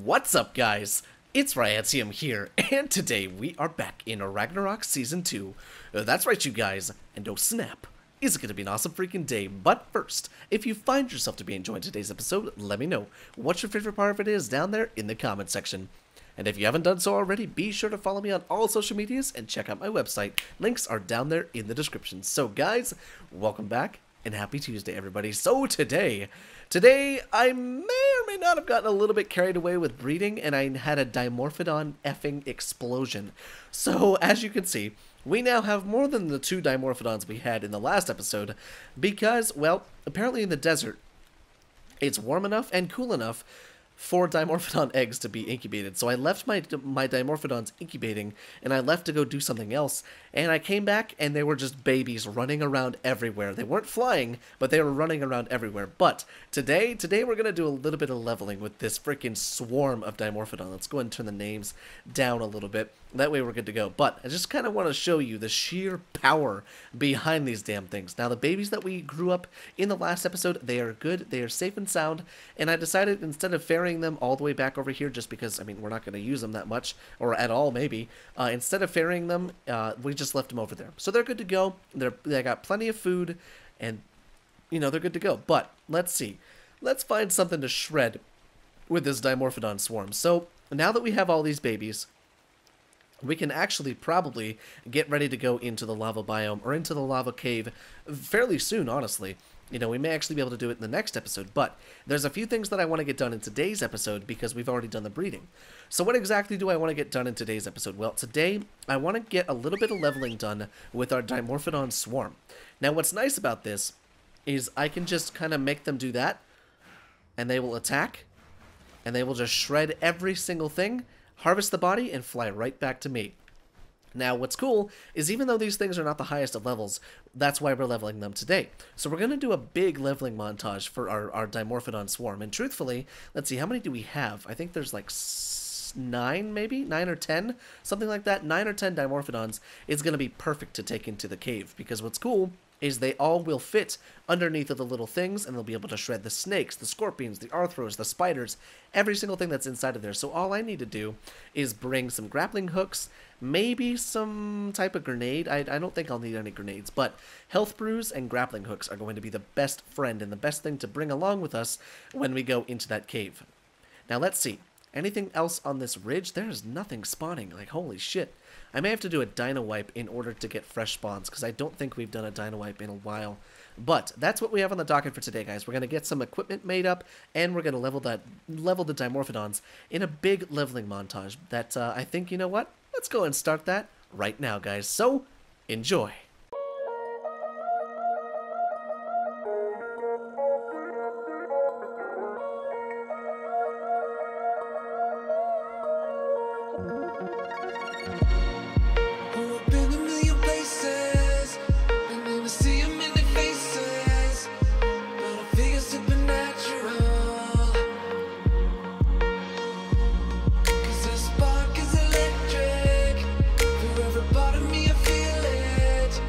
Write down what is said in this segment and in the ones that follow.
What's up, guys? It's Ragnarok here, and today we are back in Ragnarok Season 2. That's right, you guys, and oh snap, is it going to be an awesome freaking day. But first, if you find yourself to be enjoying today's episode, let me know what your favorite part of it is down there in the comment section. And if you haven't done so already, be sure to follow me on all social medias and check out my website. Links are down there in the description. So guys, welcome back, and happy Tuesday, everybody. So today I may or may not have gotten a little bit carried away with breeding, and I had a Dimorphodon effing explosion. So as you can see, we now have more than the 2 Dimorphodons we had in the last episode, because, well, apparently in the desert, it's warm enough and cool enough for Dimorphodon eggs to be incubated. So I left my Dimorphodons incubating, and I left to go do something else, and I came back and they were just babies running around everywhere. They weren't flying, but they were running around everywhere. But today we're gonna do a little bit of leveling with this freaking swarm of Dimorphodon. Let's go ahead and turn the names down a little bit. That way we're good to go. But I just kind of want to show you the sheer power behind these damn things. Now, the babies that we grew up in the last episode, they are good, they are safe and sound, and I decided instead of ferrying them all the way back over here, just because, I mean, we're not going to use them that much, or at all maybe, instead of ferrying them, we just left them over there. So they're good to go, they got plenty of food, and, you know, they're good to go. But, let's see. Let's find something to shred with this Dimorphodon swarm. So, now that we have all these babies, we can actually probably get ready to go into the lava biome or into the lava cave fairly soon, honestly. You know, we may actually be able to do it in the next episode, but there's a few things that I want to get done in today's episode because we've already done the breeding. So what exactly do I want to get done in today's episode? Well, today I want to get a little bit of leveling done with our Dimorphodon swarm. Now, what's nice about this is I can just kind of make them do that, and they will attack, and they will just shred every single thing, harvest the body, and fly right back to me. Now, what's cool is even though these things are not the highest of levels, that's why we're leveling them today. So we're going to do a big leveling montage for our Dimorphodon swarm. And truthfully, let's see, how many do we have? I think there's like 9 maybe? 9 or 10? Something like that. 9 or 10 Dimorphodons is going to be perfect to take into the cave. Because what's cool is they all will fit underneath of the little things, and they'll be able to shred the snakes, the scorpions, the arthros, the spiders, every single thing that's inside of there. So all I need to do is bring some grappling hooks, maybe some type of grenade. I don't think I'll need any grenades, but health brews and grappling hooks are going to be the best friend and the best thing to bring along with us when we go into that cave. Now let's see. Anything else on this ridge? There's nothing spawning. Like, holy shit. I may have to do a dino wipe in order to get fresh spawns, because I don't think we've done a dino wipe in a while. But that's what we have on the docket for today, guys. We're going to get some equipment made up, and we're going to level the Dimorphodons in a big leveling montage that I think, you know what? Let's go and start that right now, guys. So, enjoy. Part of me, I feel it.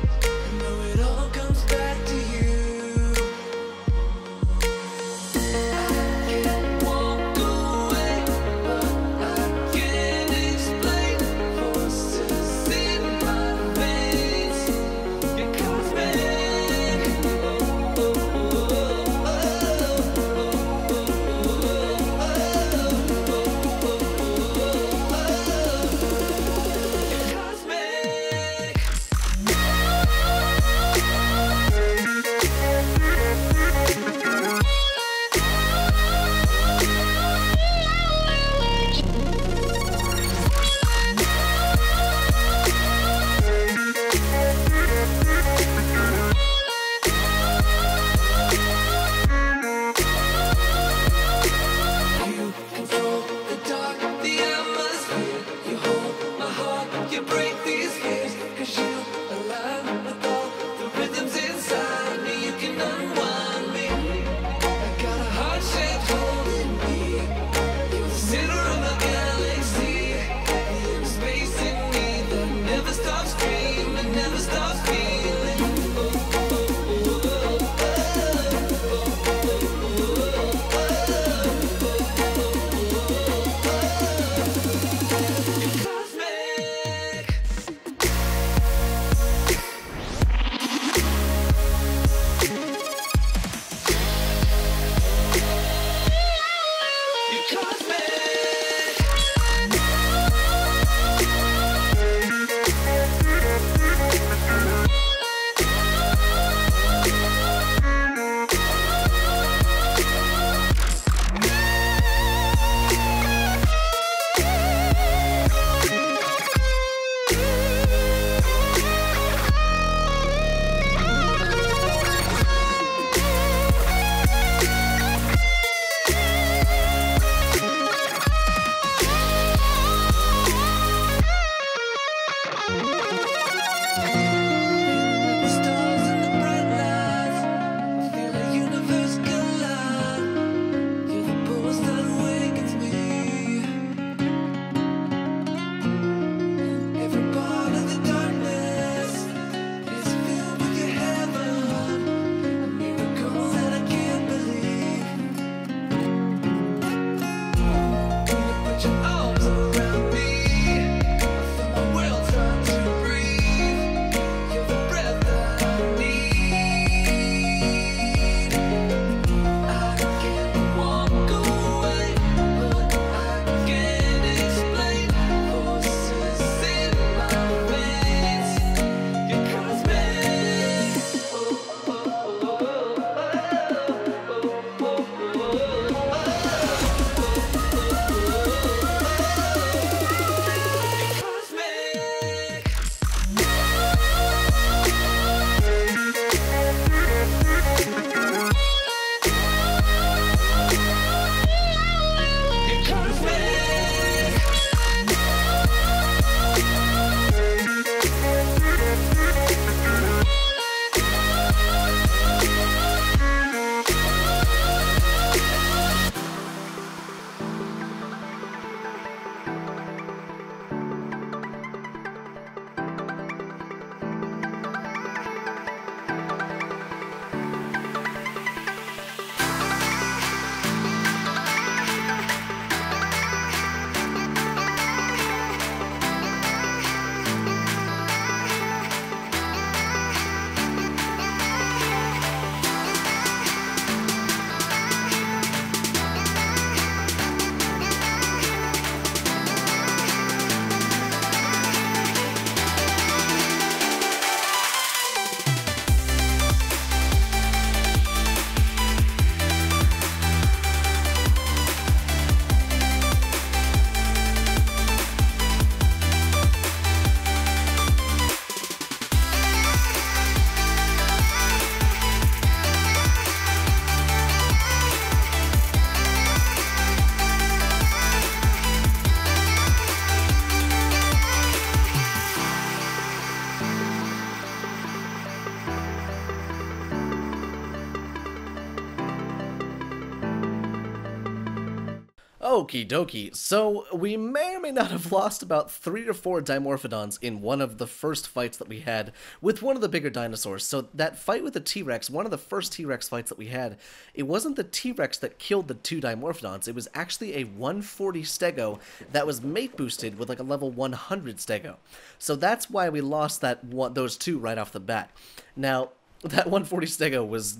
Okie dokie. So, we may or may not have lost about 3 or 4 Dimorphodons in one of the first fights that we had with one of the bigger dinosaurs. So, that fight with the T-Rex, one of the first T-Rex fights that we had, it wasn't the T-Rex that killed the 2 Dimorphodons. It was actually a 140 Stego that was mate boosted with like a level 100 Stego. So, that's why we lost those 2 right off the bat. Now, that 140 Stego was,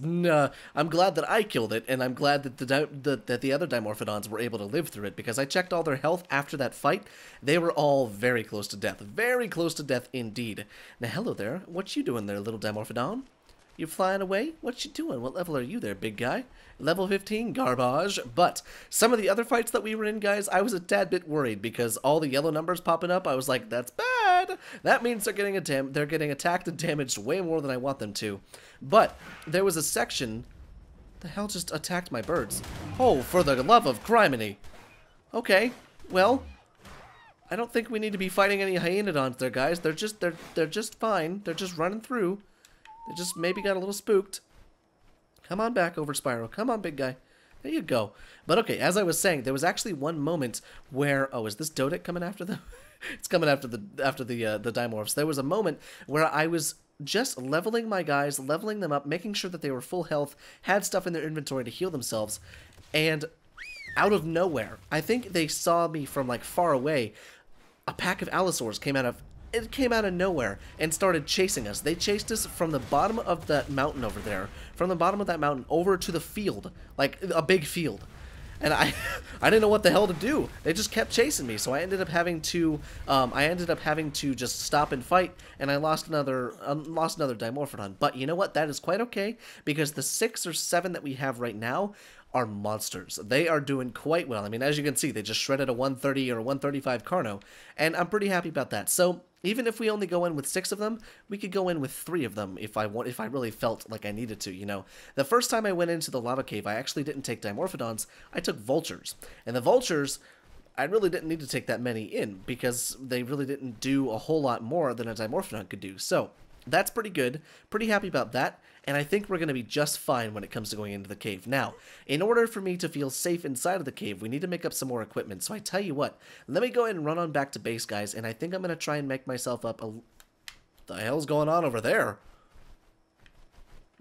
I'm glad that I killed it, and I'm glad that the other Dimorphodons were able to live through it, because I checked all their health after that fight. They were all very close to death. Very close to death indeed. Now, hello there. What you doing there, little Dimorphodon? You flying away? What you doing? What level are you there, big guy? Level 15, garbage. But some of the other fights that we were in, guys, I was a tad bit worried because all the yellow numbers popping up, I was like, that's bad. That means they're getting attacked and damaged way more than I want them to. But there was a section. The hell just attacked my birds? Oh, for the love of criminy. Okay, well, I don't think we need to be fighting any hyenodons there, guys. They're just fine. They're just running through. They just maybe got a little spooked. Come on back over, Spyro. Come on, big guy. There you go. But okay, as I was saying, there was actually one moment where... Oh, is this Dodic coming after them? It's coming after the Dimorphs. There was a moment where I was just leveling my guys, leveling them up, making sure that they were full health, had stuff in their inventory to heal themselves, and out of nowhere, I think they saw me from like far away, a pack of Allosaurs came out of nowhere and started chasing us. They chased us from the bottom of that mountain over there, from the bottom of that mountain over to the field, like a big field. And I didn't know what the hell to do. They just kept chasing me, so I ended up having to just stop and fight, and I lost another Dimorphodon. But you know what? That is quite okay, because the 6 or 7 that we have right now are monsters. They are doing quite well. I mean, as you can see, they just shredded a 130 or a 135 Carno, and I'm pretty happy about that. So even if we only go in with 6 of them, we could go in with 3 of them if I really felt like I needed to, you know. The first time I went into the lava cave, I actually didn't take Dimorphodons, I took vultures. And the vultures, I really didn't need to take that many in, because they really didn't do a whole lot more than a Dimorphodon could do. So that's pretty good. Pretty happy about that. And I think we're going to be just fine when it comes to going into the cave. Now, in order for me to feel safe inside of the cave, we need to make up some more equipment. So I tell you what, let me go ahead and run on back to base, guys, and I think I'm going to try and make myself up a... The hell's going on over there?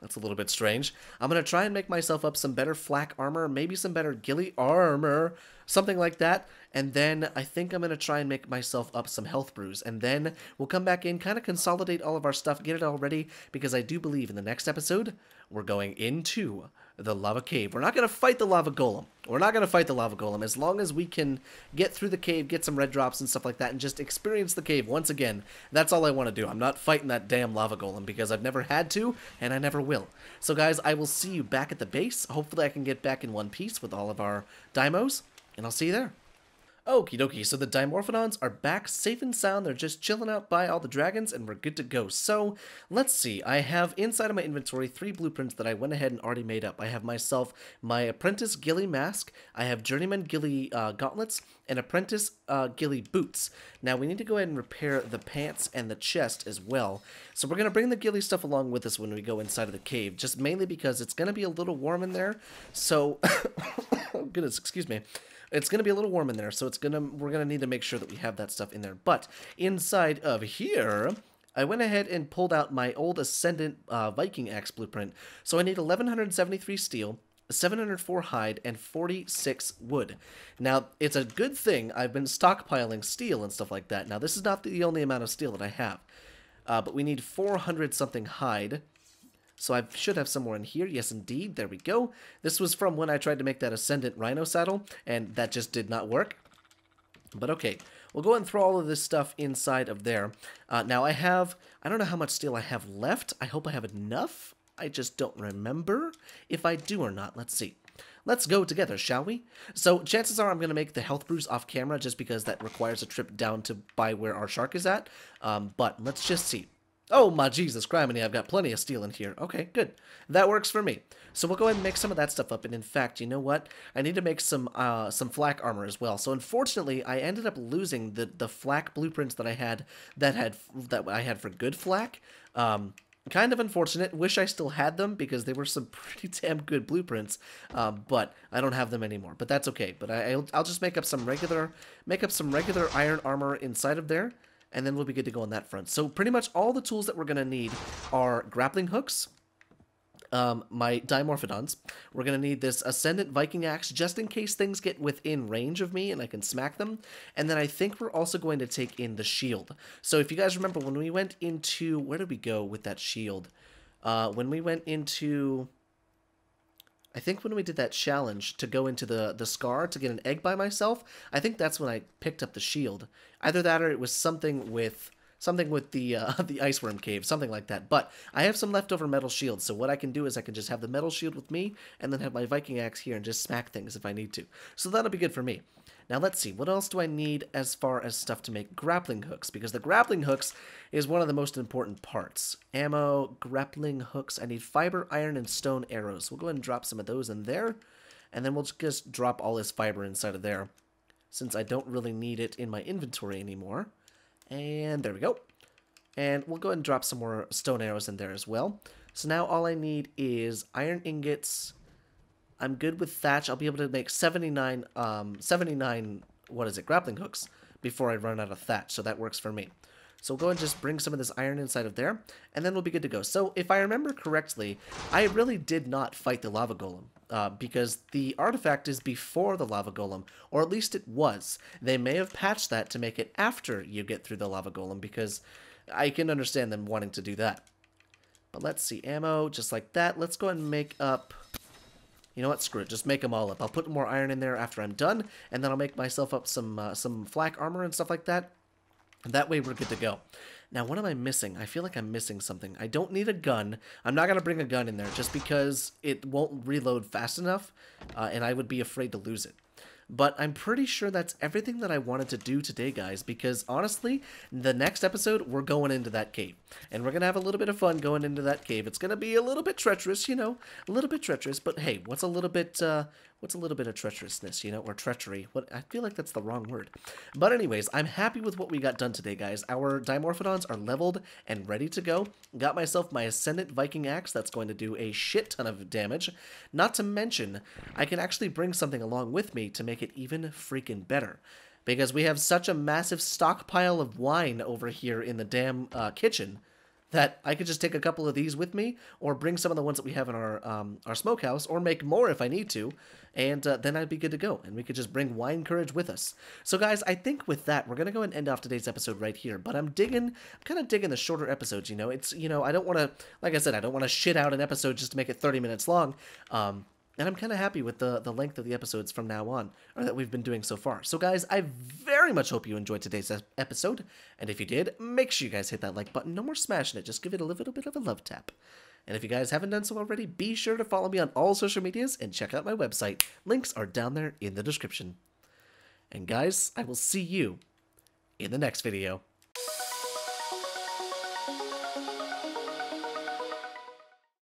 That's a little bit strange. I'm going to try and make myself up some better flak armor, maybe some better ghillie armor, something like that. And then I think I'm going to try and make myself up some health brews. And then we'll come back in, kind of consolidate all of our stuff, get it all ready, because I do believe in the next episode, we're going into the lava cave. We're not going to fight the lava golem. We're not going to fight the lava golem. As long as we can get through the cave, get some red drops and stuff like that, and just experience the cave once again, that's all I want to do. I'm not fighting that damn lava golem, because I've never had to, and I never will. So guys, I will see you back at the base. Hopefully I can get back in one piece with all of our Dimos, and I'll see you there. Okie dokie, so the Dimorphodons are back safe and sound. They're just chilling out by all the dragons, and we're good to go. So, let's see. I have inside of my inventory 3 blueprints that I went ahead and already made up. I have myself my Apprentice Ghillie Mask, I have Journeyman Ghillie Gauntlets, and Apprentice Ghillie Boots. Now, we need to go ahead and repair the pants and the chest as well. So we're going to bring the ghillie stuff along with us when we go inside of the cave, just mainly because it's going to be a little warm in there. So, oh goodness, excuse me. It's going to be a little warm in there, so we're going to need to make sure that we have that stuff in there. But inside of here, I went ahead and pulled out my old Ascendant Viking Axe blueprint. So I need 1173 steel, 704 hide, and 46 wood. Now, it's a good thing I've been stockpiling steel and stuff like that. Now, this is not the only amount of steel that I have, but we need 400 something hide. So I should have some more in here. Yes, indeed. There we go. This was from when I tried to make that Ascendant Rhino saddle, and that just did not work. But okay, we'll go and throw all of this stuff inside of there. Now I don't know how much steel I have left. I hope I have enough. I just don't remember if I do or not. Let's see. Let's go together, shall we? So chances are I'm going to make the health brews off camera just because that requires a trip down to by where our shark is at. But let's just see. Oh, my Jesus, criminy, I've got plenty of steel in here. Okay, good. That works for me. So we'll go ahead and make some of that stuff up. And in fact, you know what? I need to make some flak armor as well. So unfortunately, I ended up losing the flak blueprints that I had that I had for good flak. Kind of unfortunate. Wish I still had them because they were some pretty damn good blueprints. But I don't have them anymore. But that's okay. But I'll just make up some regular iron armor inside of there, and then we'll be good to go on that front. So pretty much all the tools that we're gonna need are grappling hooks, my dimorphodons. We're going to need this Ascendant Viking Axe just in case things get within range of me and I can smack them. And then I think we're also going to take in the shield. So if you guys remember when we went into... Where did we go with that shield? When we went into... I think when we did that challenge to go into the Scar to get an egg by myself, I think that's when I picked up the shield. Either that or it was something with the the Iceworm Cave, something like that. But I have some leftover metal shields, so what I can do is I can just have the metal shield with me, and then have my Viking Axe here and just smack things if I need to. So that'll be good for me. Now let's see, what else do I need as far as stuff to make grappling hooks? Because the grappling hooks is one of the most important parts. Ammo, grappling hooks, I need fiber, iron, and stone arrows. We'll go ahead and drop some of those in there, and then we'll just drop all this fiber inside of there, since I don't really need it in my inventory anymore. And there we go. And we'll go ahead and drop some more stone arrows in there as well. So now all I need is iron ingots. I'm good with thatch. I'll be able to make 79, grappling hooks before I run out of thatch. So that works for me. So we'll go and just bring some of this iron inside of there, and then we'll be good to go. So if I remember correctly, I really did not fight the lava golem. Because the artifact is before the lava golem, or at least it was. They may have patched that to make it after you get through the lava golem, because I can understand them wanting to do that. But let's see, ammo, just like that. Let's go ahead and make up... You know what, screw it, just make them all up. I'll put more iron in there after I'm done, and then I'll make myself up some flak armor and stuff like that. And that way we're good to go. Now, what am I missing? I feel like I'm missing something. I don't need a gun. I'm not going to bring a gun in there just because it won't reload fast enough, and I would be afraid to lose it. But I'm pretty sure that's everything that I wanted to do today, guys, because honestly, the next episode, we're going into that cave. And we're going to have a little bit of fun going into that cave. It's going to be a little bit treacherous, you know, a little bit treacherous, but hey, what's a little bit of treacherousness, you know, or treachery? What I feel like that's the wrong word. But anyways, I'm happy with what we got done today, guys. Our dimorphodons are leveled and ready to go. Got myself my Ascendant Viking Axe that's going to do a shit ton of damage. Not to mention, I can actually bring something along with me to make it even freaking better. Because we have such a massive stockpile of wine over here in the damn kitchen that I could just take a couple of these with me, or bring some of the ones that we have in our smokehouse, or make more if I need to, and then I'd be good to go, and we could just bring wine courage with us. So guys, I think with that, we're going to go and end off today's episode right here, but I'm kind of digging the shorter episodes, you know. It's, you know, I don't want to, like I said, I don't want to shit out an episode just to make it 30 minutes long, and I'm kind of happy with the length of the episodes from now on, or that we've been doing so far. So guys, I very much hope you enjoyed today's episode, and if you did, make sure you guys hit that like button. No more smashing it, just give it a little bit of a love tap. And if you guys haven't done so already, be sure to follow me on all social medias and check out my website. Links are down there in the description. And guys, I will see you in the next video.